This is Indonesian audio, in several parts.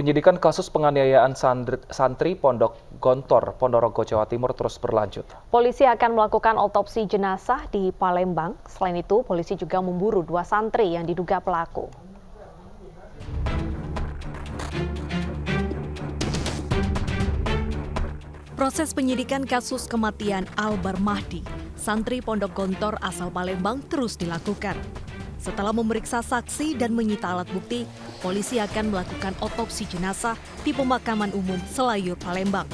Penyidikan kasus penganiayaan santri Pondok Gontor, Ponorogo, Jawa Timur terus berlanjut. Polisi akan melakukan otopsi jenazah di Palembang. Selain itu, polisi juga memburu 2 santri yang diduga pelaku. Proses penyidikan kasus kematian Albar Mahdi, santri Pondok Gontor asal Palembang terus dilakukan. Setelah memeriksa saksi dan menyita alat bukti, polisi akan melakukan otopsi jenazah di Pemakaman Umum Selayur, Palembang.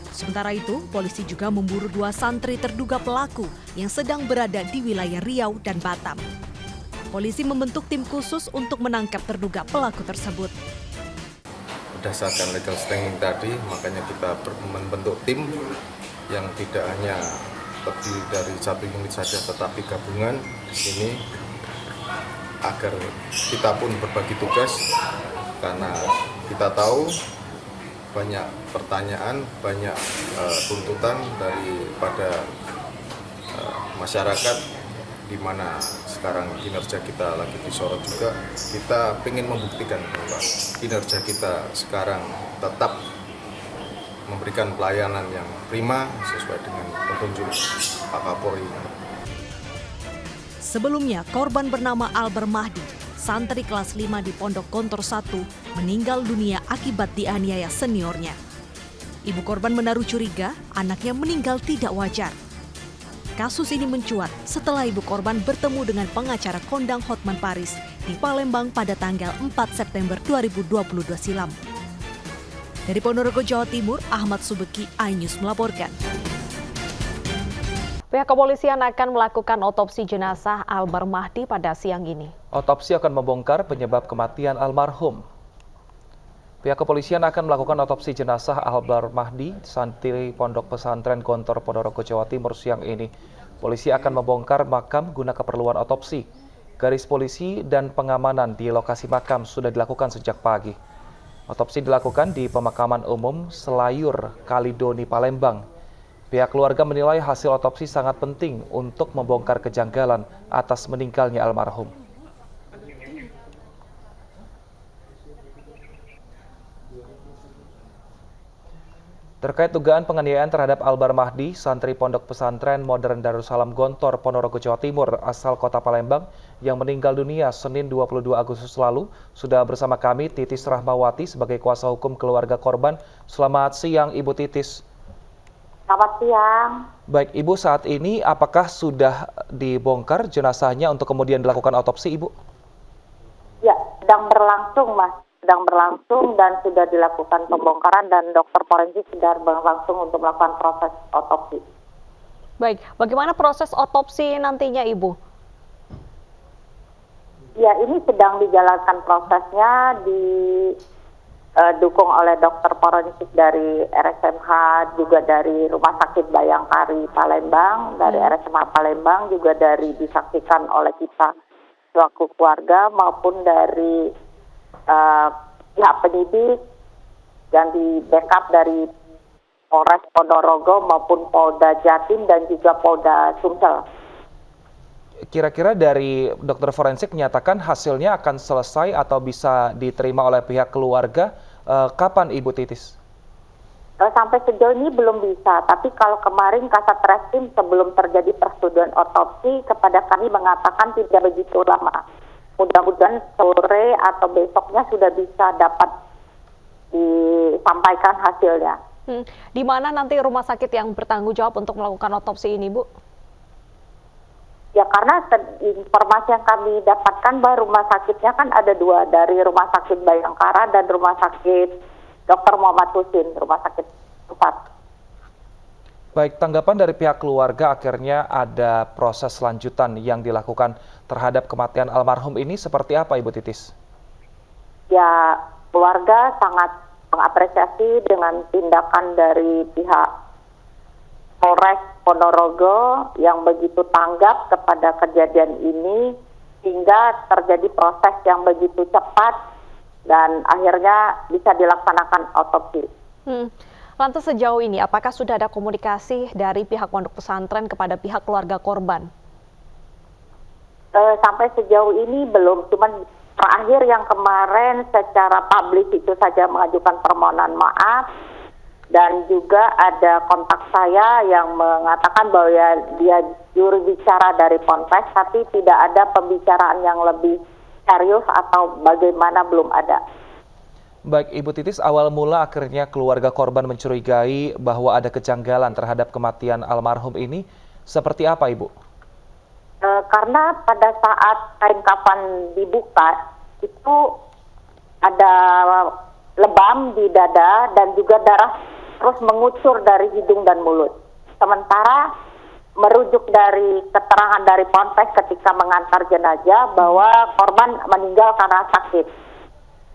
Sementara itu, polisi juga memburu 2 santri terduga pelaku yang sedang berada di wilayah Riau dan Batam. Polisi membentuk tim khusus untuk menangkap terduga pelaku tersebut. Berdasarkan legal standing tadi, makanya kita membentuk tim yang tidak hanya terdiri dari 1 unit saja, tetapi gabungan di sini agar kita pun berbagi tugas, karena kita tahu banyak pertanyaan, banyak tuntutan daripada masyarakat, di mana sekarang kinerja kita lagi disorot juga. Kita ingin membuktikan bahwa kinerja kita sekarang tetap memberikan pelayanan yang prima sesuai dengan petunjuk Pak Kapolri. Sebelumnya, korban bernama Albar Mahdi, santri kelas 5 di Pondok Gontor 1, meninggal dunia akibat dianiaya seniornya. Ibu korban menaruh curiga anaknya meninggal tidak wajar. Kasus ini mencuat setelah ibu korban bertemu dengan pengacara kondang Hotman Paris di Palembang pada tanggal 4 September 2022 silam. Dari Ponorogo, Jawa Timur, Ahmad Subeki, iNews melaporkan. Pihak kepolisian akan melakukan otopsi jenazah Albar Mahdi pada siang ini. Otopsi akan membongkar penyebab kematian almarhum. Pihak kepolisian akan melakukan otopsi jenazah Albar Mahdi, santri Pondok Pesantren Gontor, Ponorogo, Jawa Timur siang ini. Polisi akan membongkar makam guna keperluan otopsi. Garis polisi dan pengamanan di lokasi makam sudah dilakukan sejak pagi. Otopsi dilakukan di Pemakaman Umum Selayur, Kalidoni, Palembang. Pihak keluarga menilai hasil otopsi sangat penting untuk membongkar kejanggalan atas meninggalnya almarhum. Terkait dugaan penganiayaan terhadap Albar Mahdi, santri Pondok Pesantren Modern Darussalam Gontor, Ponorogo, Jawa Timur, asal kota Palembang, yang meninggal dunia Senin 22 Agustus lalu, sudah bersama kami Titis Rahmawati sebagai kuasa hukum keluarga korban. Selamat siang, Ibu Titis. Selamat siang. Baik, Ibu, saat ini apakah sudah dibongkar jenazahnya untuk kemudian dilakukan otopsi, Ibu? Ya, sedang berlangsung, Mas. Sedang berlangsung dan sudah dilakukan pembongkaran dan dokter forensik sudah berlangsung untuk melakukan proses otopsi. Baik, bagaimana proses otopsi nantinya, Ibu? Ya, ini sedang dijalankan prosesnya, didukung oleh dokter forensik dari RSMH, juga dari Rumah Sakit Bayangkari Palembang, dari RSMH Palembang, juga dari disaksikan oleh kita selaku keluarga maupun dari pihak penyidik yang di backup dari Polres Ponorogo maupun Polda Jatim dan juga Polda Sumsel. Kira-kira dari dokter forensik menyatakan hasilnya akan selesai atau bisa diterima oleh pihak keluarga kapan, Ibu Titis? Sampai sejauh ini belum bisa, tapi kalau kemarin Kasat Reskrim sebelum terjadi persetujuan otopsi kepada kami mengatakan tidak begitu lama. Mudah-mudahan sore atau besoknya sudah bisa dapat disampaikan hasilnya. Di mana nanti rumah sakit yang bertanggung jawab untuk melakukan otopsi ini, Bu? Ya, karena informasi yang kami dapatkan bahwa rumah sakitnya kan ada 2, dari Rumah Sakit Bayangkara dan Rumah Sakit Dr. Muhammad Husin, Rumah Sakit Pusat. Baik, tanggapan dari pihak keluarga akhirnya ada proses lanjutan yang dilakukan terhadap kematian almarhum ini seperti apa, Ibu Titis? Ya, keluarga sangat mengapresiasi dengan tindakan dari pihak Polres Ponorogo yang begitu tanggap kepada kejadian ini hingga terjadi proses yang begitu cepat dan akhirnya bisa dilaksanakan otopsi. Lantas sejauh ini, apakah sudah ada komunikasi dari pihak pondok pesantren kepada pihak keluarga korban? Sampai sejauh ini belum, cuman terakhir yang kemarin secara publik itu saja mengajukan permohonan maaf, dan juga ada kontak saya yang mengatakan bahwa dia juru bicara dari Ponpes, tapi tidak ada pembicaraan yang lebih serius atau bagaimana, belum ada. Baik, Ibu Titis, awal mula akhirnya keluarga korban mencurigai bahwa ada kejanggalan terhadap kematian almarhum ini. Seperti apa, Ibu? Karena pada saat kain kafan dibuka, itu ada lebam di dada dan juga darah terus mengucur dari hidung dan mulut. Sementara merujuk dari keterangan dari Ponpes ketika mengantar jenazah bahwa korban meninggal karena sakit.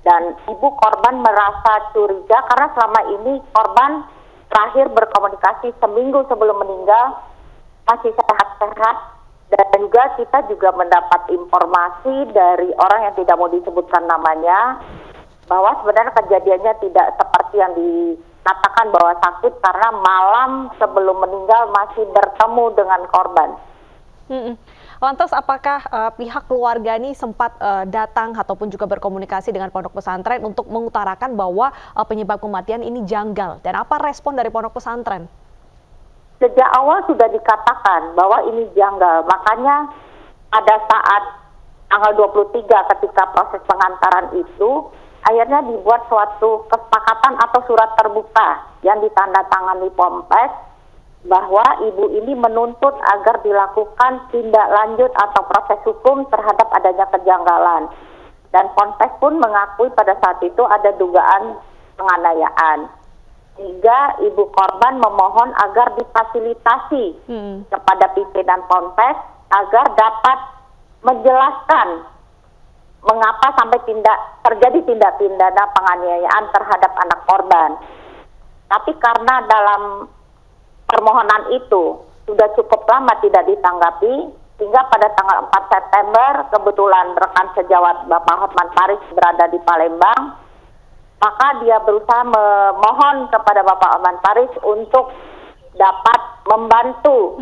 Dan ibu korban merasa curiga karena selama ini korban terakhir berkomunikasi seminggu sebelum meninggal, masih sehat-sehat. Dan juga kita juga mendapat informasi dari orang yang tidak mau disebutkan namanya, bahwa sebenarnya kejadiannya tidak seperti yang dikatakan bahwa sakit, karena malam sebelum meninggal masih bertemu dengan korban. Lantas apakah pihak keluarga ini sempat datang ataupun juga berkomunikasi dengan pondok pesantren untuk mengutarakan bahwa penyebab kematian ini janggal? Dan apa respon dari pondok pesantren? Sejak awal sudah dikatakan bahwa ini janggal. Makanya pada saat tanggal 23 ketika proses pengantaran itu, akhirnya dibuat suatu kesepakatan atau surat terbuka yang ditandatangani Ponpes, bahwa ibu ini menuntut agar dilakukan tindak lanjut atau proses hukum terhadap adanya kejanggalan. Dan Ponpes pun mengakui pada saat itu ada dugaan penganiayaan. Sehingga ibu korban memohon agar difasilitasi kepada pimpinan Ponpes agar dapat menjelaskan mengapa sampai terjadi tindak pidana penganiayaan terhadap anak korban. Tapi karena dalam permohonan itu sudah cukup lama tidak ditanggapi, sehingga pada tanggal 4 September kebetulan rekan sejawat Bapak Hotman Paris berada di Palembang, maka dia berusaha memohon kepada Bapak Hotman Paris untuk dapat membantu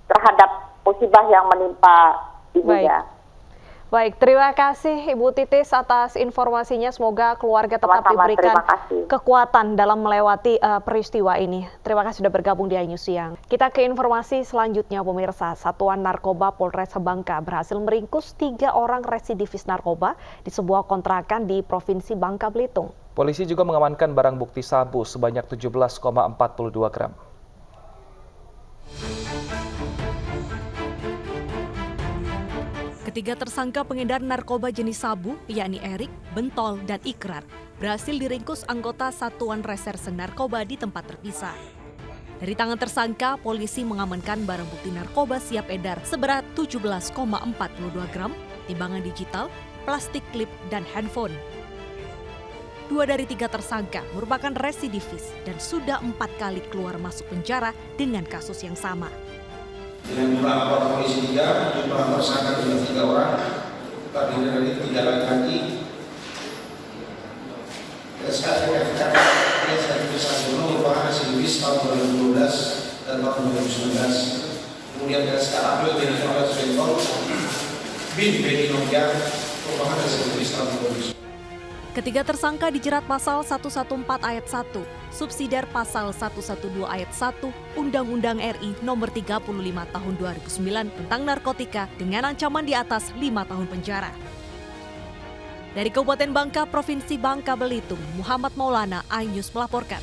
terhadap musibah yang menimpa ibunya. Baik, terima kasih Ibu Titis atas informasinya. Semoga keluarga tetap diberikan kekuatan dalam melewati peristiwa ini. Terima kasih sudah bergabung di iNews Siang. Kita ke informasi selanjutnya, pemirsa. Satuan Narkoba Polres Bangka berhasil meringkus 3 orang residivis narkoba di sebuah kontrakan di Provinsi Bangka Belitung. Polisi juga mengamankan barang bukti sabu sebanyak 17,42 gram. Ketiga tersangka pengedar narkoba jenis sabu, yakni Erik, Bentol, dan Ikrar, berhasil diringkus anggota Satuan Reserse Narkoba di tempat terpisah. Dari tangan tersangka, polisi mengamankan barang bukti narkoba siap edar seberat 17,42 gram, timbangan digital, plastik klip, dan handphone. 2 dari 3 tersangka merupakan residivis dan sudah 4 kali keluar masuk penjara dengan kasus yang sama. Dengan jumlah anggota polisi 3, jumlah tersangka juga 3 orang, terdiri dari 3 laki-laki. SKFF merupakan residivis tahun 2012 dan tahun 2019. Kemudian SKAB Beni Novel Bentol bin Beni Novel merupakan residivis tahun 2019. Ketiga tersangka dijerat pasal 114 ayat 1, subsidiar pasal 112 ayat 1, Undang-Undang RI nomor 35 tahun 2009 tentang narkotika dengan ancaman di atas 5 tahun penjara. Dari Kabupaten Bangka, Provinsi Bangka Belitung, Muhammad Maulana, iNews melaporkan.